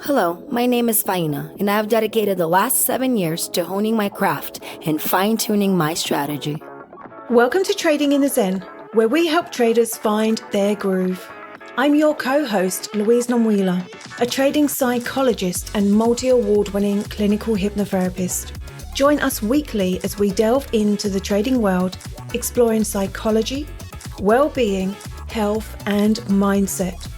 Hello, my name is Faina, and I have dedicated the last 7 years to honing my craft and fine tuning my strategy. Welcome to Trading in the Zen, where we help traders find their groove. I'm your co-host, Louise Nonwheeler, a trading psychologist and multi-award-winning clinical hypnotherapist. Join us weekly as we delve into the trading world, exploring psychology, well-being, health, and mindset.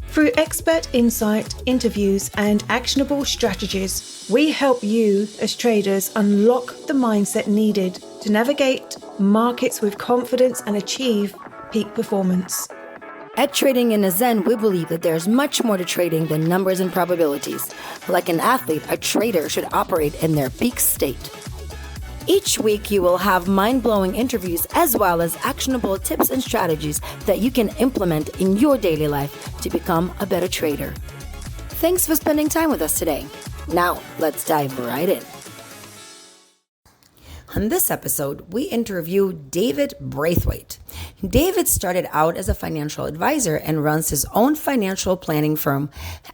Through expert insight, interviews, and actionable strategies, we help you as traders unlock the mindset needed to navigate markets with confidence and achieve peak performance. At Trading in the Zen, we believe that there's much more to trading than numbers and probabilities. Like an athlete, a trader should operate in their peak state. Each week, you will have mind-blowing interviews as well as actionable tips and strategies that you can implement in your daily life to become a better trader. Thanks for spending time with us today. Now, let's dive right in. On this episode, we interview David Braithwaite. David started out as a financial advisor and runs his own financial planning firm,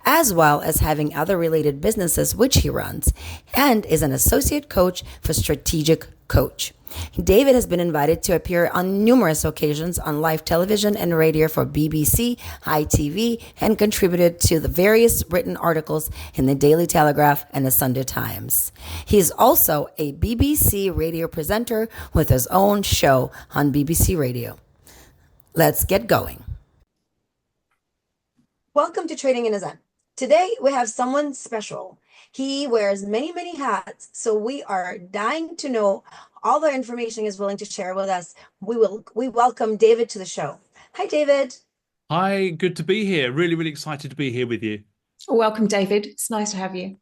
as well as having other related businesses which he runs, and is an associate coach for Strategic Coach. David has been invited to appear on numerous occasions on live television and radio for BBC, ITV, and contributed to the various written articles in the Daily Telegraph and the Sunday Times. He is also a BBC radio presenter with his own show on BBC Radio. Let's get going. Welcome to Trading in a Zen. Today we have someone special. He wears many, many hats, so we are dying to know all the information he's willing to share with us. We welcome David to the show. Hi, David. Hi, good to be here. Really, really excited to be here with you. Welcome, David. It's nice to have you.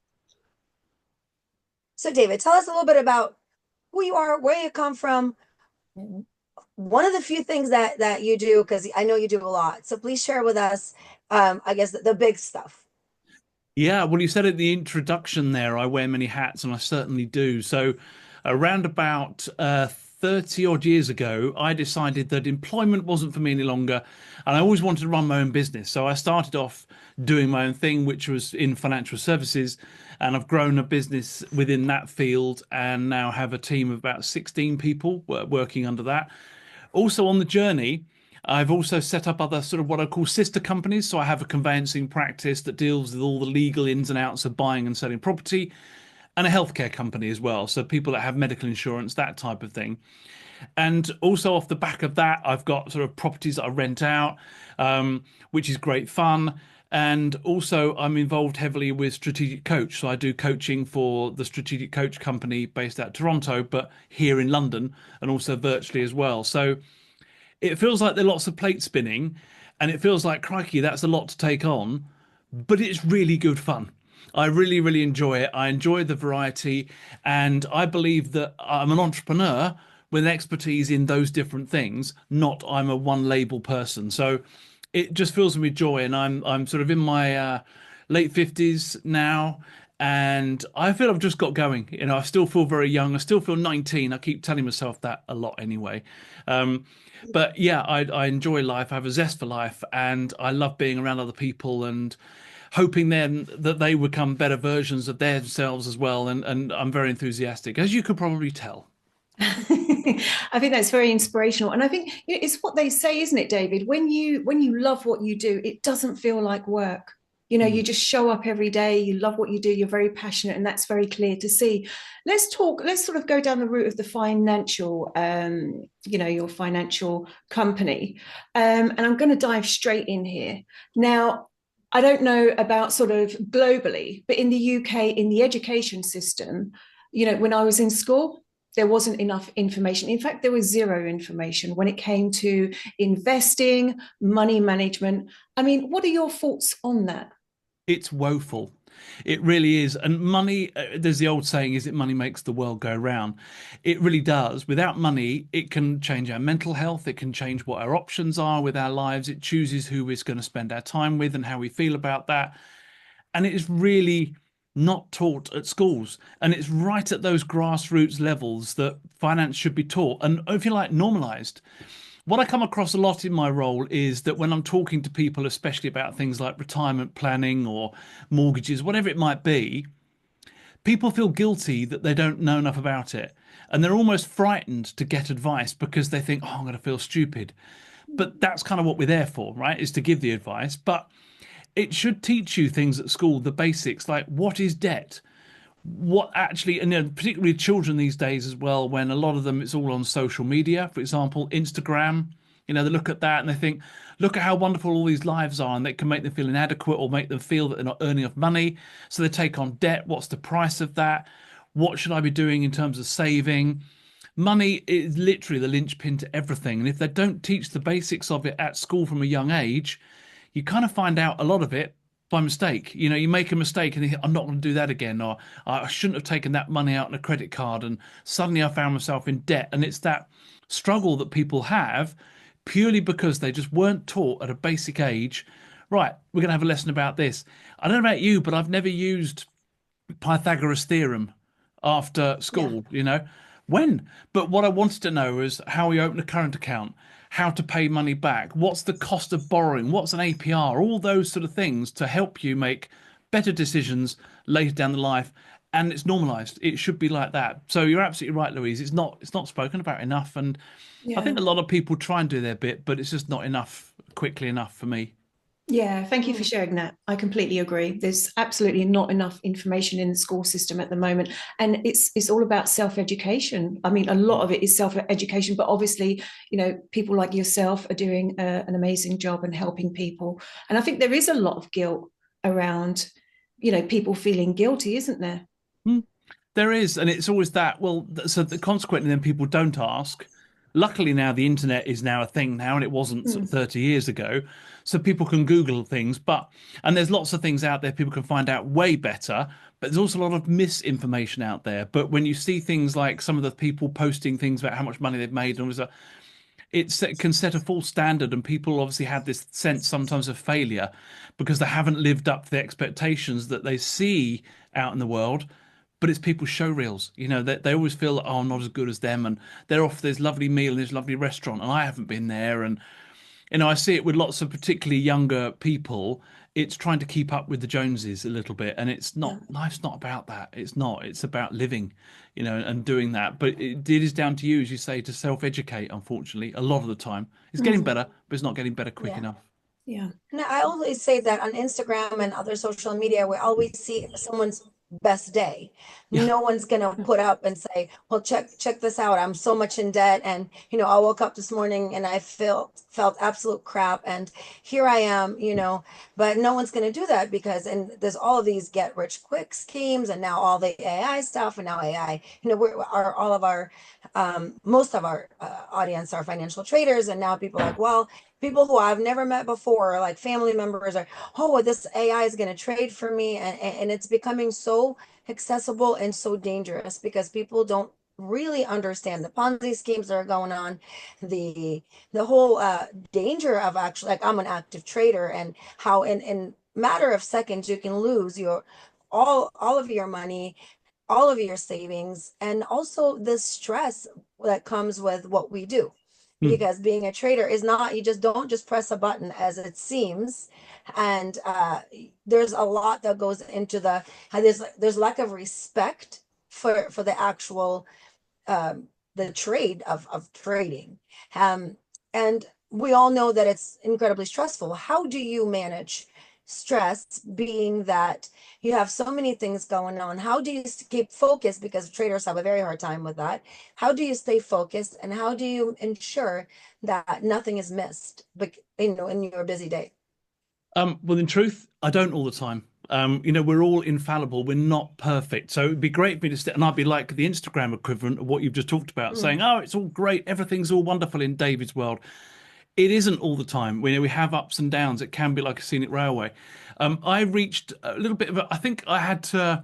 So, David, tell us a little bit about who you are, where you come from. One of the few things that you do, because I know you do a lot. So please share with us, I guess, the big stuff. Yeah, well, you said at the introduction there, I wear many hats, and I certainly do. So around about 30 odd years ago, I decided that employment wasn't for me any longer, and I always wanted to run my own business. So I started off doing my own thing, which was in financial services, and I've grown a business within that field and now have a team of about 16 people working under that. Also on the journey, I've also set up other sort of what I call sister companies. So I have a conveyancing practice that deals with all the legal ins and outs of buying and selling property, and a healthcare company as well. So people that have medical insurance, that type of thing. And also off the back of that, I've got sort of properties that I rent out, which is great fun. And also I'm involved heavily with Strategic Coach. So I do coaching for the Strategic Coach company based out of Toronto, but here in London and also virtually as well. So it feels like there are lots of plate spinning, and it feels like, crikey, that's a lot to take on, but it's really good fun. I really, really enjoy it. I enjoy the variety, and I believe that I'm an entrepreneur with expertise in those different things, not I'm a one label person. So it just fills me with joy, and I'm sort of in my late 50s now, and I feel I've just got going. You know, I still feel very young. I still feel 19. I keep telling myself that a lot anyway. But yeah, I enjoy life. I have a zest for life, and I love being around other people and hoping then that they become better versions of themselves as well. And I'm very enthusiastic, as you could probably tell. I think that's very inspirational. And I think it's what they say, isn't it, David? When you love what you do, it doesn't feel like work. You know, you just show up every day, you love what you do, you're very passionate, and that's very clear to see. Let's sort of go down the route of the financial, your financial company. And I'm going to dive straight in here. Now, I don't know about sort of globally, but in the UK, in the education system, you know, when I was in school, there wasn't enough information. In fact, there was zero information when it came to investing, money management. I mean, what are your thoughts on that? It's woeful. It really is. And money, there's the old saying, is it money makes the world go round? It really does. Without money, it can change our mental health. It can change what our options are with our lives. It chooses who we're going to spend our time with and how we feel about that. And it is really not taught at schools. And it's right at those grassroots levels that finance should be taught and, if you like, normalized. what I come across a lot in my role is that when I'm talking to people, especially about things like retirement planning or mortgages, whatever it might be, people feel guilty that they don't know enough about it. And they're almost frightened to get advice because they think, oh, I'm going to feel stupid. But that's kind of what we're there for, right? Is to give the advice. But it should teach you things at school, the basics, like what is debt? What actually, and particularly children these days as well, when a lot of them, it's all on social media, for example, Instagram, they look at that and they think, look at how wonderful all these lives are, and that can make them feel inadequate or make them feel that they're not earning enough money. So they take on debt. What's the price of that? What should I be doing in terms of saving? Money is literally the linchpin to everything. And if they don't teach the basics of it at school from a young age, you kind of find out a lot of it by mistake. You make a mistake and you think, I'm not going to do that again, or I shouldn't have taken that money out on a credit card, and suddenly I found myself in debt. And it's that struggle that people have purely because they just weren't taught at a basic age. Right, we're going to have a lesson about this. I don't know about you, but I've never used Pythagoras theorem after school, when. But what I wanted to know is how we open a current account, how to pay money back, what's the cost of borrowing, what's an APR, all those sort of things to help you make better decisions later down the life. And it's normalized. It should be like that. So you're absolutely right, Louise. It's not spoken about enough. And I think a lot of people try and do their bit, but it's just not enough, quickly enough for me. Yeah, thank you for sharing that. I completely agree. There's absolutely not enough information in the school system at the moment. And it's all about self-education. I mean, a lot of it is self-education, but obviously, people like yourself are doing an amazing job and helping people. And I think there is a lot of guilt around, people feeling guilty, isn't there? There is, and it's always that. Well, so consequently, then people don't ask. Luckily now the internet is now a thing now, and it wasn't sort of 30 years ago. So people can Google things, and there's lots of things out there people can find out way better, but there's also a lot of misinformation out there. But when you see things like some of the people posting things about how much money they've made, and it can set a false standard, and people obviously have this sense sometimes of failure because they haven't lived up to the expectations that they see out in the world. But it's people's show reels, they always feel that, oh, I'm not as good as them, and they're off this lovely meal in this lovely restaurant and I haven't been there. And I see it with lots of particularly younger people. It's trying to keep up with the Joneses a little bit, and it's not, life's not about that. It's about living, and doing that. But it is down to you, as you say, to self-educate. Unfortunately, a lot of the time it's getting better, but it's not getting better quick enough. Yeah. And I always say that on Instagram and other social media, we always see someone's best day. Yeah. No one's gonna put up and say, well, check this out, I'm so much in debt, and I woke up this morning and I felt absolute crap, and here I am, but no one's gonna do that because, and there's all of these get rich quick schemes, and now all the AI stuff, and now AI, all of our most of our audience are financial traders, and now people are like, well, people who I've never met before, like family members, are, oh, this AI is going to trade for me. And it's becoming so accessible and so dangerous because people don't really understand the Ponzi schemes that are going on, the whole danger of actually, like, I'm an active trader, and how in matter of seconds you can lose your all of your money, all of your savings, and also the stress that comes with what we do. Because being a trader is not, you just don't just press a button as it seems. And there's a lot that goes into there's lack of respect for the actual the trade of trading. And we all know that it's incredibly stressful. How do you manage stress, being that you have so many things going on? How do you keep focused? Because traders have a very hard time with that. How do you stay focused, and how do you ensure that nothing is missed, but in your busy day? Well, in truth, I don't all the time. We're all infallible. We're not perfect. So it'd be great for me to sit, and I'd be like the Instagram equivalent of what you've just talked about, saying, oh, it's all great, everything's all wonderful in David's world. It isn't all the time. We have ups and downs. It can be like a scenic railway. I reached a little bit of I think I had to,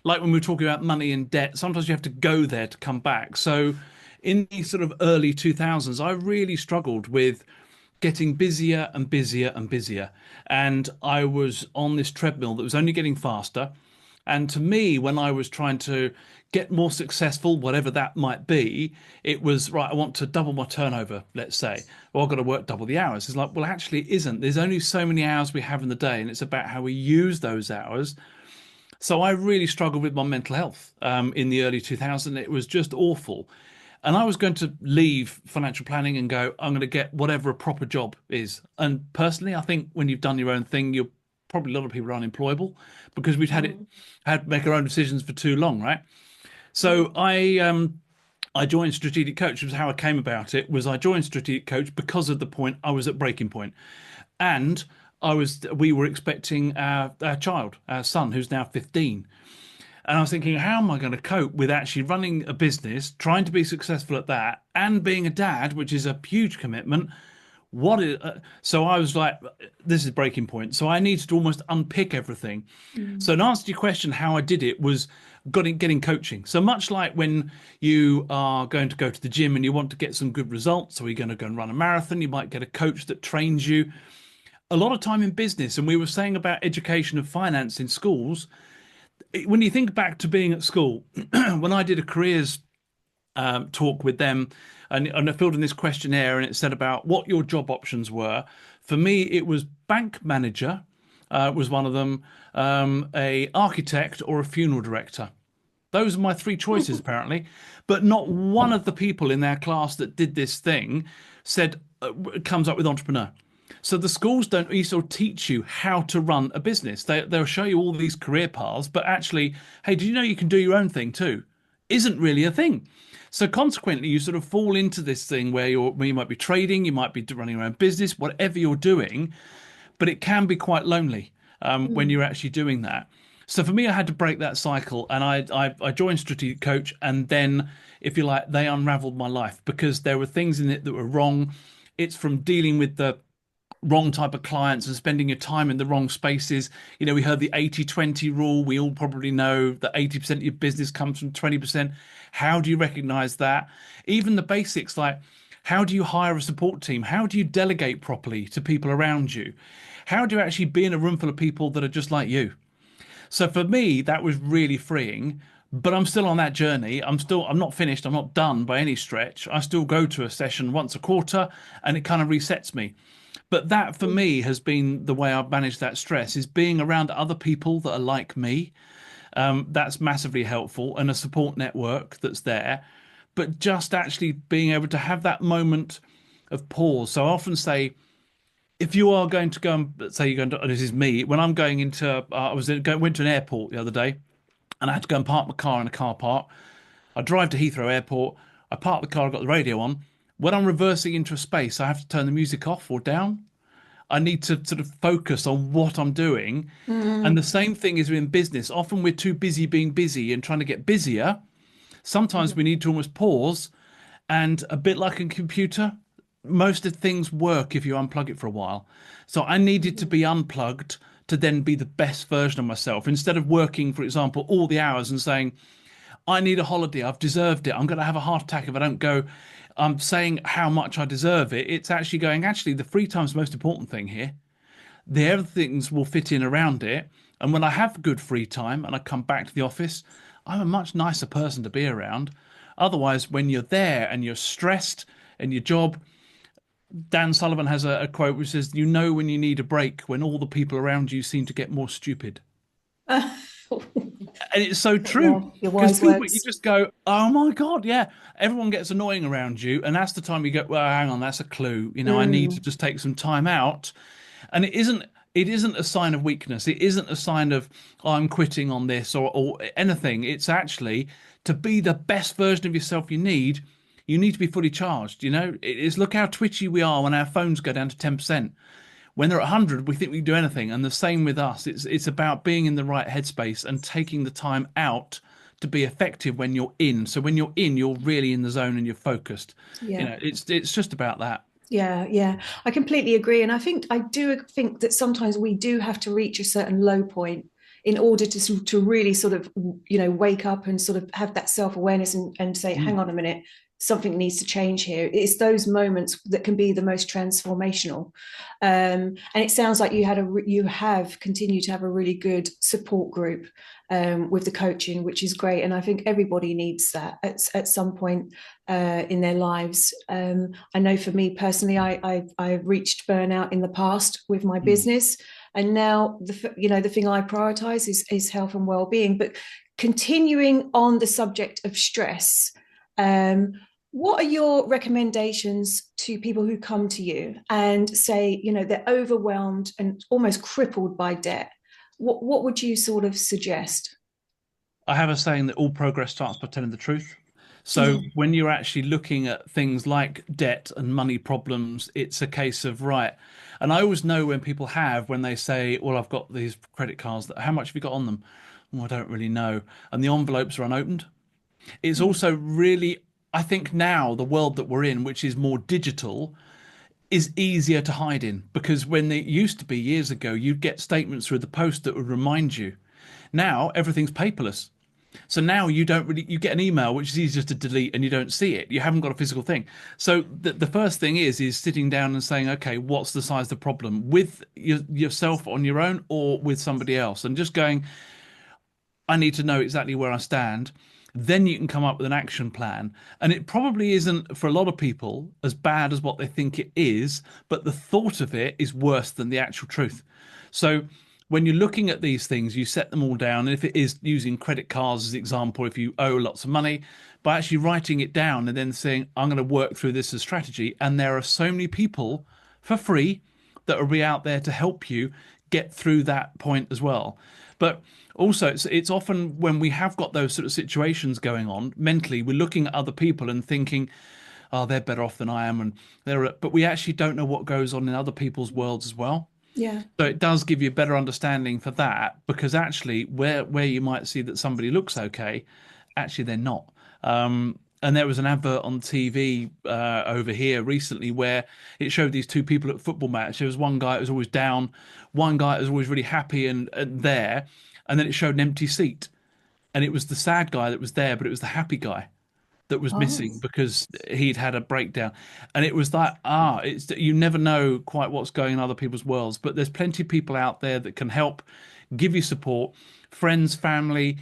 like when we were talking about money and debt, sometimes you have to go there to come back. So in the sort of early 2000s, I really struggled with getting busier and busier and busier. And I was on this treadmill that was only getting faster. And to me, when I was trying to get more successful, whatever that might be, it was right. I want to double my turnover, let's say, or I've got to work double the hours. It's like, well, actually, it isn't. There's only so many hours we have in the day, and it's about how we use those hours. So I really struggled with my mental health in the early 2000s. It was just awful. And I was going to leave financial planning and go, I'm going to get whatever a proper job is. And personally, I think when you've done your own thing, you're probably, a lot of people are unemployable because we'd had to make our own decisions for too long, right? So I joined Strategic Coach. It was how I came about it. Was I joined Strategic Coach because of the point I was at breaking point, and we were expecting our child, our son, who's now 15. And I was thinking, how am I going to cope with actually running a business, trying to be successful at that, and being a dad, which is a huge commitment? So I was like, this is breaking point. So I needed to almost unpick everything. So in answer to your question, how I did it was getting coaching. So much like when you are going to go to the gym and you want to get some good results, so you're going to go and run a marathon, you might get a coach that trains you. A lot of time in business, and we were saying about education of finance in schools, when you think back to being at school, when I did a careers talk with them, and I filled in this questionnaire, and it said about what your job options were. For me, it was bank manager was one of them, a architect, or a funeral director. Those are my three choices, apparently. But not one of the people in their class that did this thing said comes up with entrepreneur. So the schools don't also teach you how to run a business. They'll show you all these career paths, but actually, hey, do you know you can do your own thing too? Isn't really a thing. So consequently, you sort of fall into this thing where you might be trading, you might be running your own business, whatever you're doing, but it can be quite lonely when you're actually doing that. So for me, I had to break that cycle, and I joined Strategic Coach, and then, if you like, they unraveled my life because there were things in it that were wrong. It's from dealing with the wrong type of clients and spending your time in the wrong spaces. You know, we heard the 80-20 rule. We all probably know that 80% of your business comes from 20%. How do you recognize that? Even the basics, like how do you hire a support team? How do you delegate properly to people around you? How do you actually be in a room full of people that are just like you? So for me, that was really freeing, but I'm still on that journey. I'm not finished. I'm not done by any stretch. I still go to a session once a quarter, and it kind of resets me. But that for me has been the way I've managed that stress, is being around other people that are like me. That's massively helpful, and a support network that's there. But just actually being able to have that moment of pause. So I often say, if you are going to go and say you're going to, this is me, when I'm going into, went to an airport the other day, and I had to go and park my car in a car park. I drive to Heathrow Airport. I park the car, I've got the radio on. When I'm reversing into a space, I have to turn the music off or down. I need to sort of focus on what I'm doing. And the same thing is in business. Often we're too busy being busy and trying to get busier. Sometimes we need to almost pause, and a bit like a computer, most of things work if you unplug it for a while. So I needed to be unplugged to then be the best version of myself, instead of working, for example, all the hours and saying, I need a holiday, I've deserved it, I'm going to have a heart attack if I don't go. I'm saying how much I deserve it. It's actually going, actually, the free time's the most important thing here. The other things will fit in around it. And when I have good free time and I come back to the office, I'm a much nicer person to be around. Otherwise, when you're there and you're stressed in your job, Dan Sullivan has a quote which says, you know when you need a break, when all the people around you seem to get more stupid. And it's so true, because people, you just go, oh my God, yeah, everyone gets annoying around you, and that's the time you go, well, hang on, that's a clue, you know, I need to just take some time out. And it isn't a sign of weakness, it isn't a sign of, oh, I'm quitting on this or anything. It's actually, to be the best version of yourself you need to be fully charged. You know, it is, look how twitchy we are when our phones go down to 10%. When they're at 100, we think we can do anything. And the same with us. It's about being in the right headspace and taking the time out to be effective when you're in. So when you're in, you're really in the zone and you're focused. Yeah. You know, it's just about that. Yeah, I completely agree. And I do think that sometimes we do have to reach a certain low point in order to really sort of, you know, wake up and sort of have that self-awareness and say, hang on a minute, something needs to change here. It's those moments that can be the most transformational. And it sounds like you have continued to have a really good support group with the coaching, which is great. And I think everybody needs that at some point in their lives. I know for me personally, I've reached burnout in the past with my business, and now the thing I prioritize is health and well-being. But continuing on the subject of stress, what are your recommendations to people who come to you and say, they're overwhelmed and almost crippled by debt? What would you sort of suggest? I have a saying that all progress starts by telling the truth. So when you're actually looking at things like debt and money problems, it's a case of, right. And I always know when they say, well, I've got these credit cards, how much have you got on them? Well, I don't really know. And the envelopes are unopened. It's also really, I think now the world that we're in, which is more digital, is easier to hide in, because when it used to be years ago, you'd get statements through the post that would remind you. Now everything's paperless. So now you get an email, which is easy just to delete, and you don't see it. You haven't got a physical thing. So the first thing is sitting down and saying, okay, what's the size of the problem with yourself on your own or with somebody else? And just going, I need to know exactly where I stand. Then you can come up with an action plan. And it probably isn't, for a lot of people, as bad as what they think it is, but the thought of it is worse than the actual truth. So when you're looking at these things, you set them all down. And if it is using credit cards as an example, if you owe lots of money, by actually writing it down and then saying, I'm going to work through this as strategy. And there are so many people for free that will be out there to help you get through that point as well. But also, it's often when we have got those sort of situations going on mentally, we're looking at other people and thinking, oh, they're better off than I am. But we actually don't know what goes on in other people's worlds as well. Yeah. So it does give you a better understanding for that, because actually where you might see that somebody looks okay, actually they're not. And there was an advert on TV over here recently where it showed these two people at a football match. There was one guy that was always down, one guy that was always really happy and there, and then it showed an empty seat. And it was the sad guy that was there, but it was the happy guy that was missing because he'd had a breakdown. And it was like, you never know quite what's going on in other people's worlds, but there's plenty of people out there that can help, give you support, friends, family,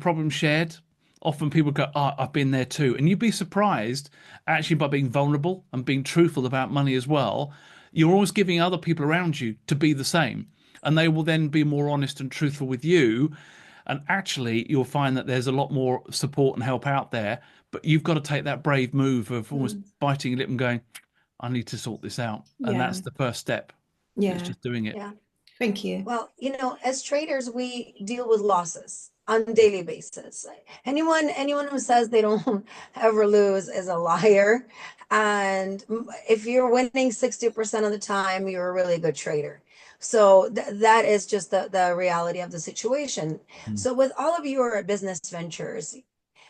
problem shared. Often people go, I've been there too. And you'd be surprised, actually, by being vulnerable and being truthful about money as well, you're always giving other people around you to be the same. And they will then be more honest and truthful with you. And actually, you'll find that there's a lot more support and help out there. But you've got to take that brave move of almost biting your lip and going, I need to sort this out. And that's the first step. Yeah. It's just doing it. Yeah. Thank you. Well, as traders, we deal with losses on a daily basis. Anyone who says they don't ever lose is a liar. And if you're winning 60% of the time, you're a really good trader. So that is just the reality of the situation. So with all of your business ventures,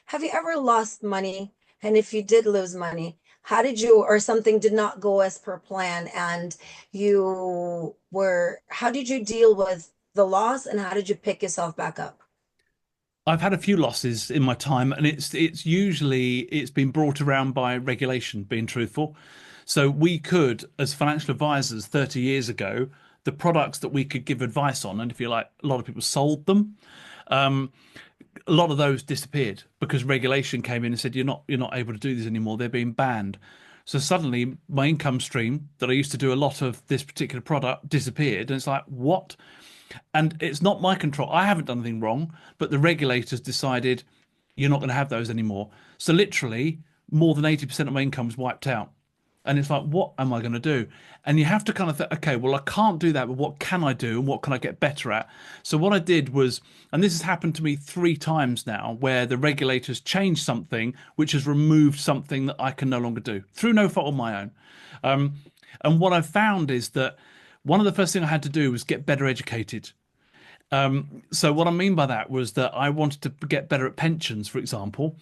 have you ever lost money? And if you did lose money, how did you, or something did not go as per plan, and how did you deal with the loss, and how did you pick yourself back up? I've had a few losses in my time, and it's been brought around by regulation, being truthful. So we could, as financial advisors 30 years ago, the products that we could give advice on, and if you like, a lot of people sold them. A lot of those disappeared because regulation came in and said, you're not able to do this anymore. They're being banned. So suddenly my income stream that I used to do a lot of this particular product disappeared. And it's like, what? And it's not my control. I haven't done anything wrong, but the regulators decided you're not going to have those anymore. So literally more than 80% of my income was wiped out. And it's like, what am I going to do? And you have to kind of think, okay, well, I can't do that, but what can I do and what can I get better at? So what I did was, and this has happened to me 3 times now, where the regulators changed something which has removed something that I can no longer do through no fault of my own. And what I found is that one of the first things I had to do was get better educated. So what I mean by that was that I wanted to get better at pensions, for example.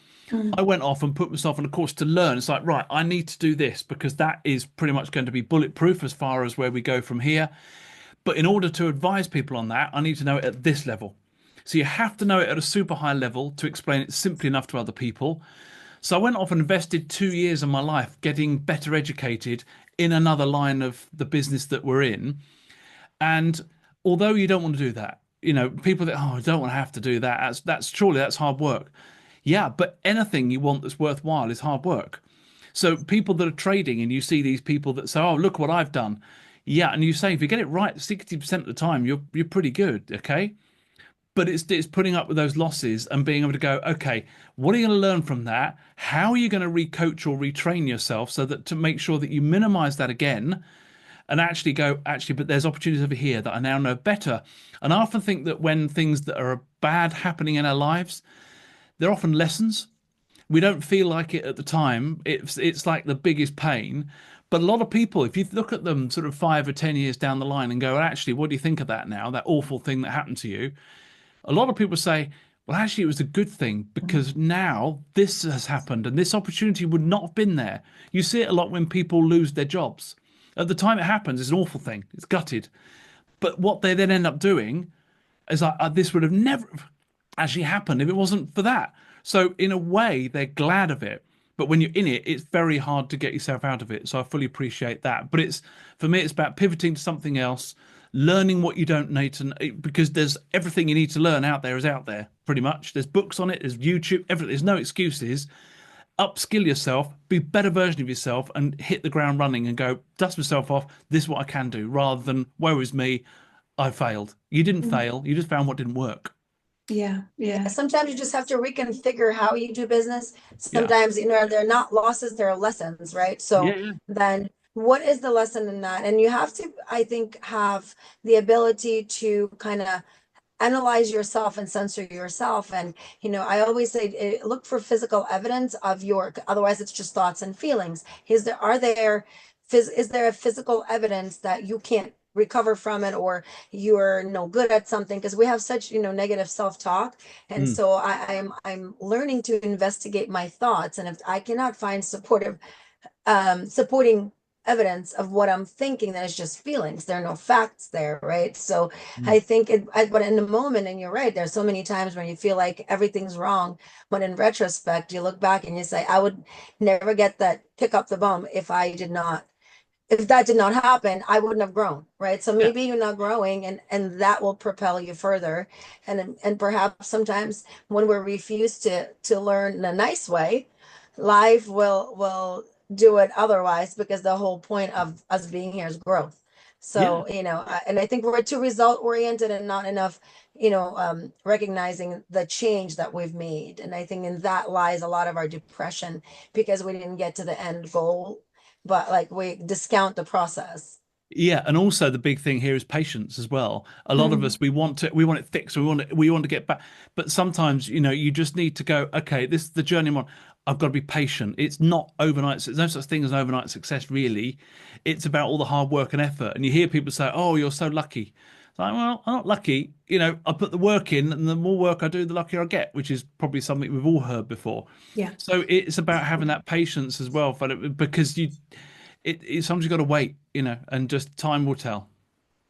I went off and put myself on a course to learn. It's like, right, I need to do this because that is pretty much going to be bulletproof as far as where we go from here. But in order to advise people on that, I need to know it at this level. So you have to know it at a super high level to explain it simply enough to other people. So I went off and invested 2 years of my life getting better educated in another line of the business that we're in. And although you don't want to do that, people that, oh, I don't want to have to do that. That's hard work. Yeah, but anything you want that's worthwhile is hard work. So people that are trading and you see these people that say, "Oh, look what I've done." Yeah, and you say if you get it right 60% of the time, you're pretty good, okay? But it's putting up with those losses and being able to go, okay, what are you going to learn from that? How are you going to recoach or retrain yourself so that to make sure that you minimize that again and actually go, actually, but there's opportunities over here that I now know better. And I often think that when things that are bad happening in our lives, they're often lessons. We don't feel like it at the time. It's like the biggest pain. But a lot of people, if you look at them sort of 5 or 10 years down the line and go, actually, what do you think of that now? That awful thing that happened to you? A lot of people say, well, actually, it was a good thing because now this has happened and this opportunity would not have been there. You see it a lot when people lose their jobs. At the time it happens, it's an awful thing. It's gutted. But what they then end up doing is like, this would have never actually happened if it wasn't for that. So in a way, they're glad of it. But when you're in it, it's very hard to get yourself out of it. So I fully appreciate that. But for me, it's about pivoting to something else, learning what you don't need to, because there's everything you need to learn out there is out there pretty much. There's books on it, there's YouTube, everything. There's no excuses. Upskill yourself, be a better version of yourself, and hit the ground running and go, dust myself off. This is what I can do, rather than woe is me, I failed. You didn't fail. You just found what didn't work. Yeah. Sometimes you just have to reconfigure how you do business. Sometimes, they're not losses, they're lessons, right? So then what is the lesson in that? And you have to, I think, have the ability to kind of analyze yourself and censor yourself. And, I always say, look for physical evidence of otherwise it's just thoughts and feelings. Is there a physical evidence that you can't recover from it, or you're no good at something? Because we have such negative self-talk, and so I'm learning to investigate my thoughts, and if I cannot find supporting evidence of what I'm thinking, then it's just feelings. There are no facts there, right? So I think but in the moment, and you're right, there's so many times when you feel like everything's wrong, but in retrospect you look back and you say, I would never get that pick up the bum if that did not happen. I wouldn't have grown, right? So maybe you're not growing, and that will propel you further. And perhaps sometimes when we're refused to learn in a nice way, life will do it otherwise, because the whole point of us being here is growth. So, and I think we're too result oriented and not enough, recognizing the change that we've made. And I think in that lies a lot of our depression, because we didn't get to the end goal, but like we discount the process. Yeah, and also the big thing here is patience as well. A lot of us, we want it fixed, we want to get back, but sometimes you just need to go, okay, this is the journey I'm on. I've got to be patient. It's not overnight. There's no such thing as an overnight success, really. It's about all the hard work and effort. And you hear people say, "Oh, you're so lucky." It's like, well, I'm not lucky. I put the work in, and the more work I do, the luckier I get, which is probably something we've all heard before. Yeah. So it's about having that patience as well, because sometimes you've got to wait, and just time will tell.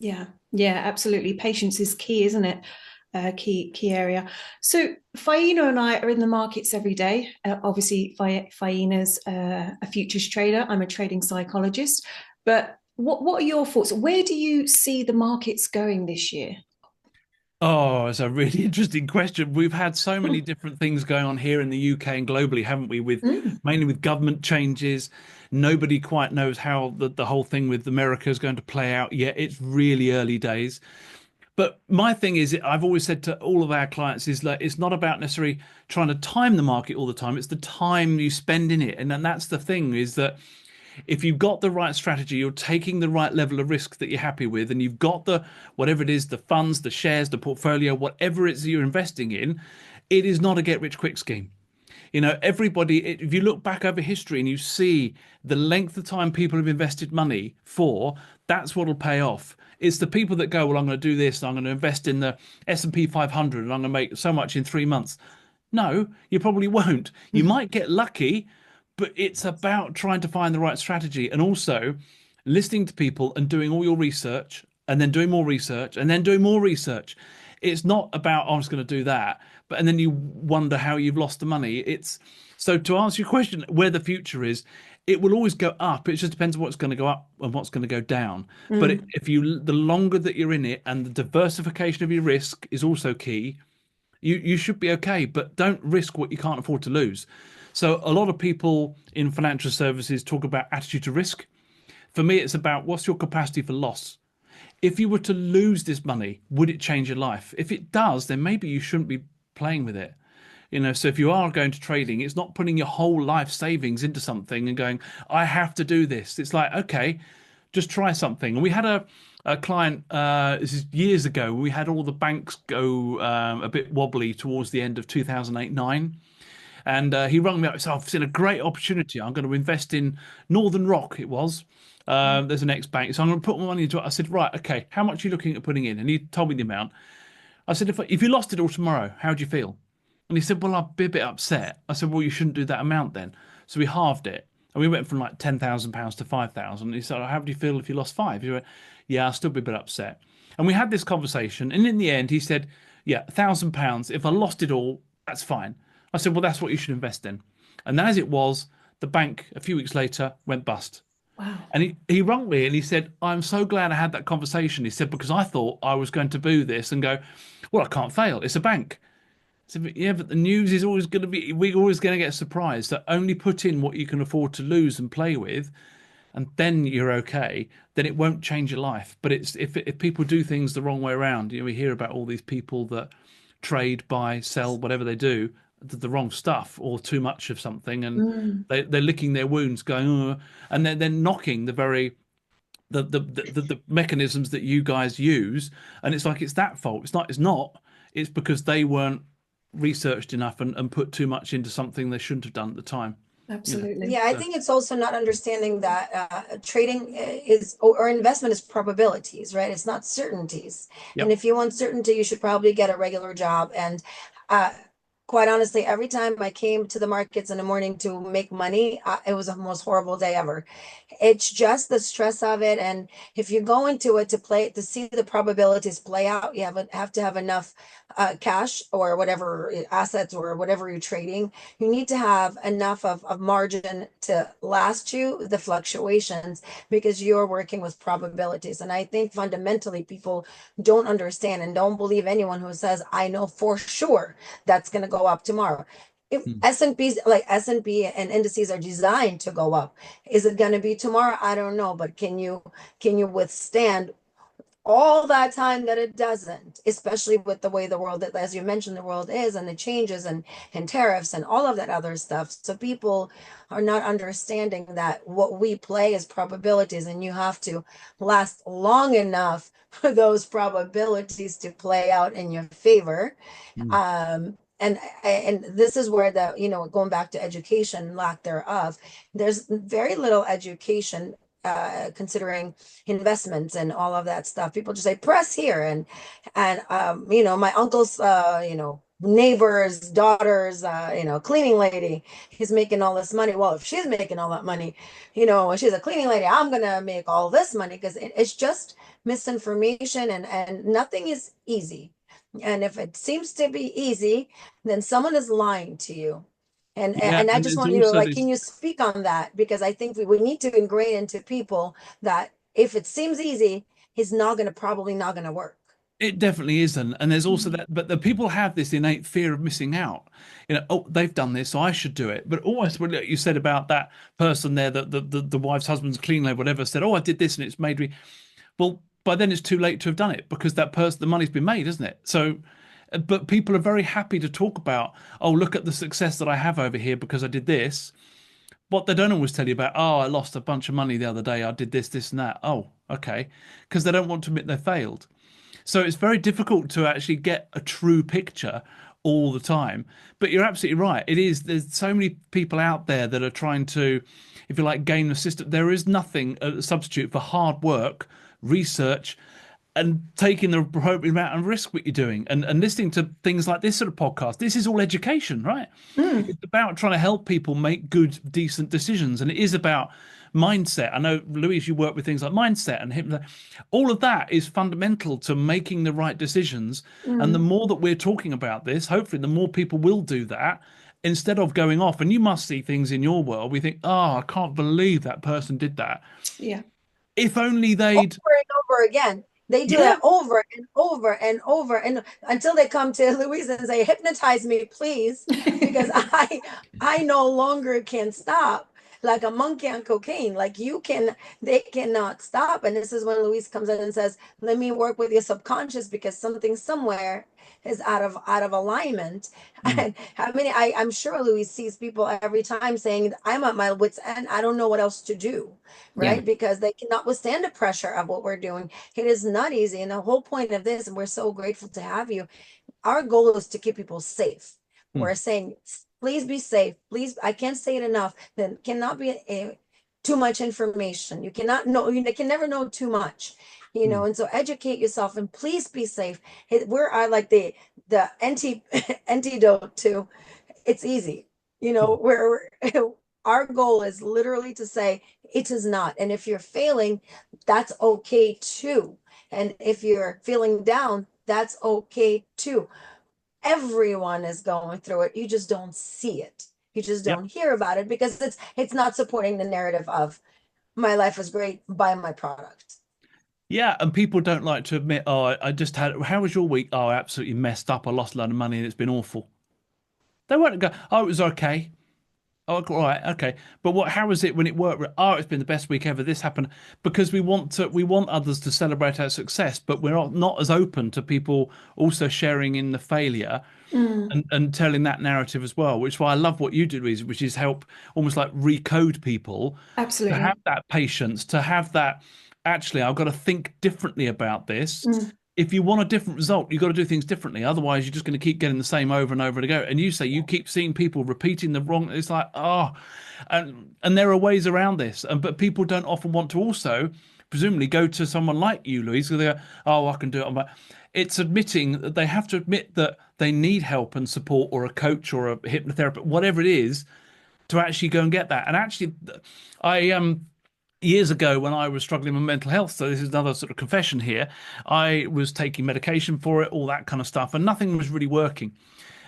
Yeah, absolutely. Patience is key, isn't it? Key area. So Faina and I are in the markets every day. Obviously, Faina's a futures trader. I'm a trading psychologist. But what are your thoughts? Where do you see the markets going this year? Oh, it's a really interesting question. We've had so many different things going on here in the UK and globally, haven't we? Mainly with government changes. Nobody quite knows how the whole thing with America is going to play out yet. It's really early days. But my thing is, I've always said to all of our clients, is that it's not about necessarily trying to time the market all the time. It's the time you spend in it. And then that's the thing, is that if you've got the right strategy, you're taking the right level of risk that you're happy with, and you've got whatever it is, the funds, the shares, the portfolio, whatever it is you're investing in, it is not a get rich quick scheme. Everybody, if you look back over history and you see the length of time people have invested money for, that's what'll pay off. It's the people that go, well, I'm going to do this, and I'm going to invest in the S&P 500, and I'm going to make so much in 3 months. No, you probably won't. You might get lucky, but it's about trying to find the right strategy, and also listening to people and doing all your research, and then doing more research, and then doing more research. It's not about, oh, I'm just going to do that, and then you wonder how you've lost the money. So to answer your question, where the future is, it will always go up. It just depends on what's going to go up and what's going to go down. But if you, the longer that you're in it, and the diversification of your risk is also key, you should be okay. But don't risk what you can't afford to lose. So a lot of people in financial services talk about attitude to risk. For me, it's about what's your capacity for loss. If you were to lose this money, would it change your life? If it does, then maybe you shouldn't be playing with it. So if you are going to trading, it's not putting your whole life savings into something and going, I have to do this. It's like, okay, just try something. And we had a client, this is years ago, we had all the banks go a bit wobbly towards the end of 2008-9. And he rang me up and said, I've seen a great opportunity. I'm going to invest in Northern Rock, it was. There's an ex-bank. So I'm going to put my money into it. I said, right, okay, how much are you looking at putting in? And he told me the amount. I said, if you lost it all tomorrow, how do you feel? And he said, well, I'd be a bit upset. I said, well, you shouldn't do that amount then. So we halved it. And we went from like £10,000 to 5,000. He said, how do you feel if you lost five? He went, yeah, I'll still be a bit upset. And we had this conversation. And in the end, he said, yeah, £1,000. If I lost it all, that's fine. I said, well, that's what you should invest in. And as it was, the bank a few weeks later went bust. Wow. And he rang me and he said, I'm so glad I had that conversation. He said, because I thought I was going to do this and go, well, I can't fail. It's a bank. So, yeah, but the news is always going to be, we're always going to get surprised. So only put in what you can afford to lose and play with, and then you're okay. Then it won't change your life. But it's if people do things the wrong way around, we hear about all these people that trade, buy, sell, whatever they do, the wrong stuff or too much of something, and they're licking their wounds, going, and then they're knocking the very the mechanisms that you guys use, and it's like it's that fault. It's not. It's because they weren't researched enough and put too much into something they shouldn't have done at the time. Absolutely. Yeah, I think it's also not understanding that trading is, or investment is probabilities, right? It's not certainties. Yep. And if you want certainty, you should probably get a regular job. And quite honestly, every time I came to the markets in the morning to make money, it was the most horrible day ever. It's just the stress of it. And if you go into it to see the probabilities play out, you have to have enough cash or whatever assets or whatever you're trading. You need to have enough of margin to last you the fluctuations, because you're working with probabilities. And I think fundamentally people don't understand and don't believe anyone who says, I know for sure that's going to go up tomorrow. If S&P and indices are designed to go up, is it going to be tomorrow? I don't know, but can you withstand all that time that it doesn't, especially with the way the world, as you mentioned, the world is, and the changes and tariffs and all of that other stuff. So people are not understanding that what we play is probabilities, and you have to last long enough for those probabilities to play out in your favor. And this is where going back to education, lack thereof, there's very little education considering investments and all of that stuff. People just say press here, and my uncle's neighbor's daughter's cleaning lady, he's making all this money. Well, if she's making all that money, she's a cleaning lady, I'm gonna make all this money, because it's just misinformation, and nothing is easy. And if it seems to be easy, then someone is lying to you. And I just want you to can you speak on that? Because I think we need to ingrain into people that if it seems easy, it's probably not going to work. It definitely isn't. And there's also that, but the people have this innate fear of missing out. Oh, they've done this, so I should do it. But almost what you said about that person there, that the wife's husband's cleaning lady, whatever, said, oh, I did this and it's made me. Well, by then it's too late to have done it, because that person, the money's been made, isn't it? So, but people are very happy to talk about, oh, look at the success that I have over here because I did this. What they don't always tell you about, oh, I lost a bunch of money the other day, I did this and that. Oh, okay. Because they don't want to admit they failed. So it's very difficult to actually get a true picture all the time. But you're absolutely right. It is. There's so many people out there that are trying to, if you like, game the system. There is nothing a substitute for hard work, research, and taking the appropriate amount of risk what you're doing, and listening to things like this sort of podcast. This is all education, right? It's about trying to help people make good, decent decisions. And it is about mindset. I know, Louise, you work with things like mindset and all of that is fundamental to making the right decisions. And the more that we're talking about this, hopefully the more people will do that. instead of going off, and you must see things in your world, we think, oh, I can't believe that person did that. Yeah. If only they'd, Over and over again. They do yeah, that over and over and over and until they come to Louise and say, hypnotize me, please, because I no longer can stop. Like a monkey on cocaine, like they cannot stop. And this is when Louise comes in and says, let me work with your subconscious because something somewhere is out of alignment. And I'm sure Louise sees people every time saying, I'm at my wit's end, I don't know what else to do, right? Yeah. Because they cannot withstand the pressure of what we're doing. It is not easy. And the whole point of this, and we're so grateful to have you, our goal is to keep people safe. We're saying, please be safe. Please, I can't say it enough. There cannot be too much information. You cannot know, you can never know too much, and so educate yourself and please be safe. We're like the antidote to it's easy, where our goal is literally to say it is not. And if you're failing, that's okay too. And if you're feeling down, that's okay too. Everyone is going through it. You just don't see it. You just yep. don't hear about it because it's not supporting the narrative of my life is great, buy my product. Yeah, and people don't like to admit, oh, I just had, how was your week? Oh, I absolutely messed up. I lost a lot of money and it's been awful. They won't go, oh, it was okay. Oh, all right, okay. But how was it when it worked? Oh, it's been the best week ever. This happened because we want others to celebrate our success, but we're not as open to people also sharing in the failure and telling that narrative as well, which is why I love what you do, Louise, which is help almost like recode people to Absolutely. have that patience, to have that, actually, I've got to think differently about this. If you want a different result, you've got to do things differently. Otherwise, you're just going to keep getting the same over and over and again. And you say you keep seeing people repeating the wrong. It's like, oh, and there are ways around this. But people don't often want to also, presumably, go to someone like you, Louise, because they go, oh, I can do it. It's admitting that they have to admit that they need help and support, or a coach or a hypnotherapist, whatever it is, to actually go and get that. And actually, I years ago when I was struggling with mental health, so this is another sort of confession here, I was taking medication for it, all that kind of stuff, and nothing was really working.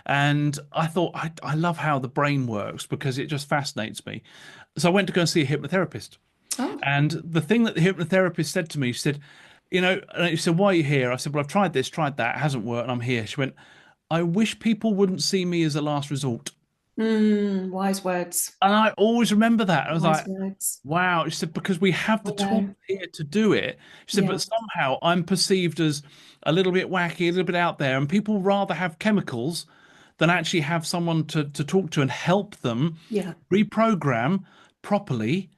And I thought, I love how the brain works because it just fascinates me. So I went to go and see a hypnotherapist. Oh. And the thing that the hypnotherapist said to me, she said, and she said, why are you here? I said, well, I've tried this, tried that, it hasn't worked, and I'm here. She went, I wish people wouldn't see me as a last resort. Wise words. And I always remember that. I was Wise like, words. wow. She said, because we have the tools here to do it. She said, Yeah. but somehow I'm perceived as a little bit wacky, a little bit out there, and people rather have chemicals than actually have someone to talk to and help them reprogram properly,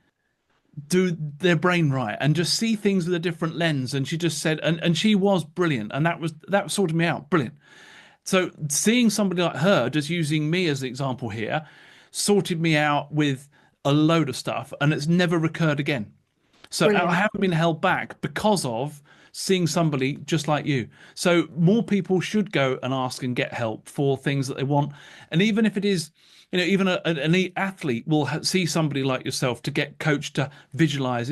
do their brain right, and just see things with a different lens. And she just said, and she was brilliant. And that sorted me out. Brilliant. So seeing somebody like her, just using me as an example here, sorted me out with a load of stuff, and it's never recurred again. So Brilliant. I haven't been held back because of seeing somebody just like you. So more people should go and ask and get help for things that they want. And even if it is, even an elite athlete will see somebody like yourself to get coached to visualize.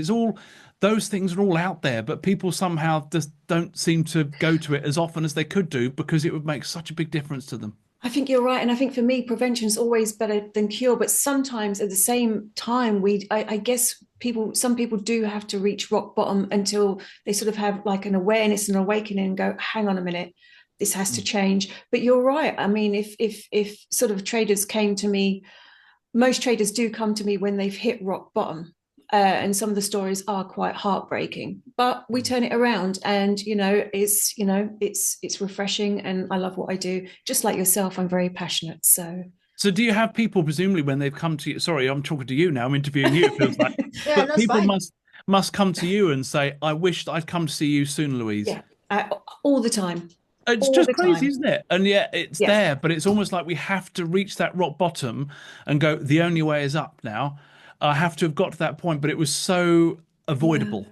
Those things are all out there, but people somehow just don't seem to go to it as often as they could do because it would make such a big difference to them. I think you're right. And I think for me, prevention is always better than cure. But sometimes at the same time, I guess some people do have to reach rock bottom until they sort of have like an awareness and awakening and go, hang on a minute, this has to change. But you're right. I mean, if sort of traders came to me, most traders do come to me when they've hit rock bottom. And some of the stories are quite heartbreaking, but we turn it around, and it's refreshing, and I love what I do. Just like yourself, I'm very passionate. So do you have people, presumably, when they've come to you? Sorry, I'm talking to you now. I'm interviewing you. It feels like, Yeah, but people fine. must come to you and say, "I wished I'd come to see you sooner, Louise." Yeah, all the time. It's all just the crazy, time. isn't it? And yet it's there, but it's almost like we have to reach that rock bottom and go, the only way is up now. I have to have got to that point, but it was so avoidable.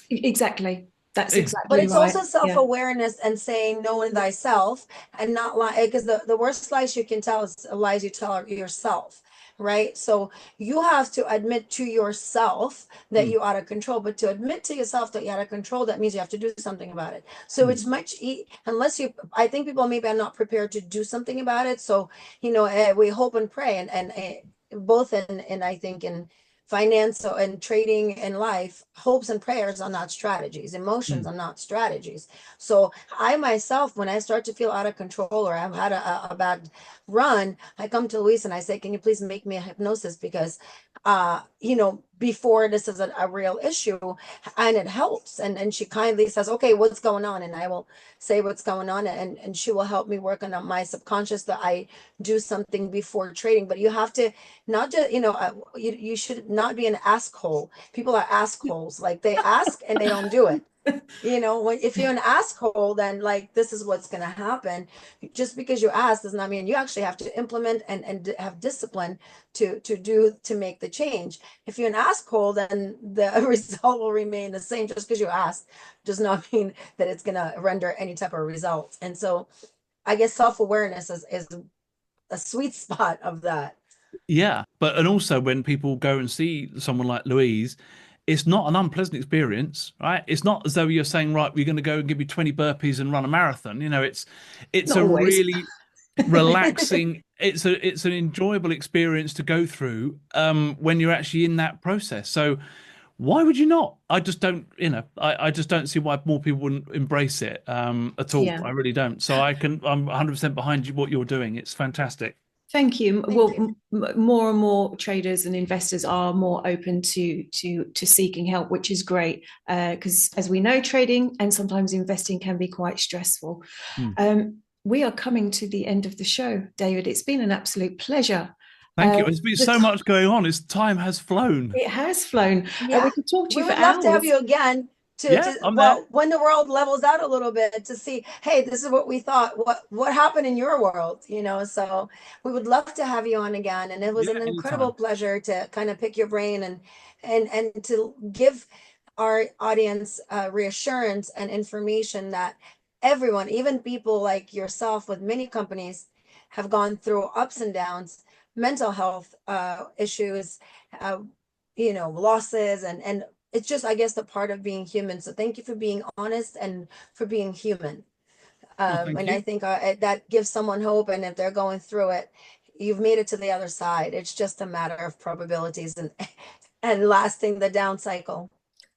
Exactly. That's Yeah. exactly But it's right. also self-awareness and saying knowing thyself and not lie, because the worst lies you can tell is lies you tell yourself. right? So you have to admit to yourself that you're out of control, but to admit to yourself that you're out of control, that means you have to do something about it. So it's much, unless you, I think people maybe are not prepared to do something about it. So, we hope and pray, and both in I think in finance and trading and life, hopes and prayers are not strategies, emotions are not strategies. So I myself, when I start to feel out of control or I've had a bad run, I come to Luis and I say, can you please make me a hypnosis? Because before this is a real issue, and it helps. And she kindly says, okay, what's going on? And I will say what's going on, and she will help me work on my subconscious, that I do something before trading. But you have to not just, you should not be an asshole. People are assholes. Like, they ask and they don't do it. If you're an asshole, then like, this is what's going to happen. Just because you ask does not mean you actually have to implement and have discipline to make the change. If you're an asshole, then the result will remain the same. Just because you asked does not mean that it's going to render any type of result. And so I guess self-awareness is a sweet spot of that. Yeah, and also when people go and see someone like Louise, it's not an unpleasant experience, right? It's not as though you're saying, right, we're going to go and give you 20 burpees and run a marathon. It's Not a always. really relaxing, it's an enjoyable experience to go through when you're actually in that process. So why would you not? I just don't, I just don't see why more people wouldn't embrace it at all. Yeah. I really don't. So I'm 100% behind you, what you're doing. It's fantastic. Thank you. Thank Well, you. more and more traders and investors are more open to seeking help, which is great, because as we know, trading and sometimes investing can be quite stressful. We are coming to the end of the show, David. It's been an absolute pleasure. Thank you. There's been so much going on. Time has flown. It has flown. Yeah. We could talk to We you for would love to have hours. you again I'm there. when the world levels out a little bit, to see, hey, this is what we thought, what happened in your world, so we would love to have you on again. And it was an incredible pleasure to kind of pick your brain and to give our audience reassurance and information that everyone, even people like yourself with many companies, have gone through ups and downs, mental health issues, losses, and it's just, I guess, the part of being human. So thank you for being honest and for being human. Thank And you. I think that gives someone hope. And if they're going through it, you've made it to the other side. It's just a matter of probabilities and lasting the down cycle.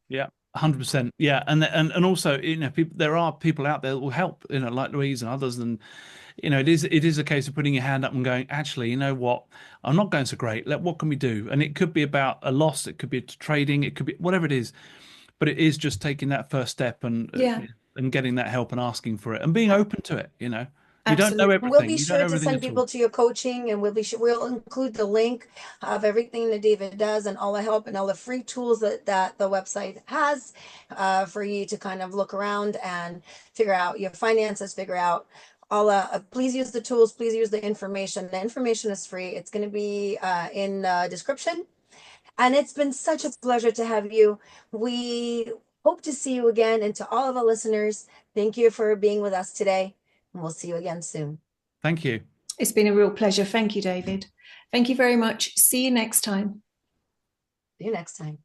Yeah, 100%. Yeah, and also, there are people out there that will help, like Louise and others, and it is a case of putting your hand up and going, actually, you know what, I'm not going so great. What can we do? And it could be about a loss, it could be trading, it could be whatever it is, but it is just taking that first step and getting that help and asking for it and being open to it. You don't know Absolutely. everything. We'll be You don't know sure to everything send at all. people to your coaching, and we'll include the link of everything that David does and all the help and all the free tools that the website has for you to kind of look around and figure out your finances, figure out all. Please use the tools. Please use the information. The information is free. It's going to be in the description. And it's been such a pleasure to have you. We hope to see you again. And to all of our listeners, thank you for being with us today. And we'll see you again soon. Thank you. It's been a real pleasure. Thank you, David. Thank you very much. See you next time. See you next time.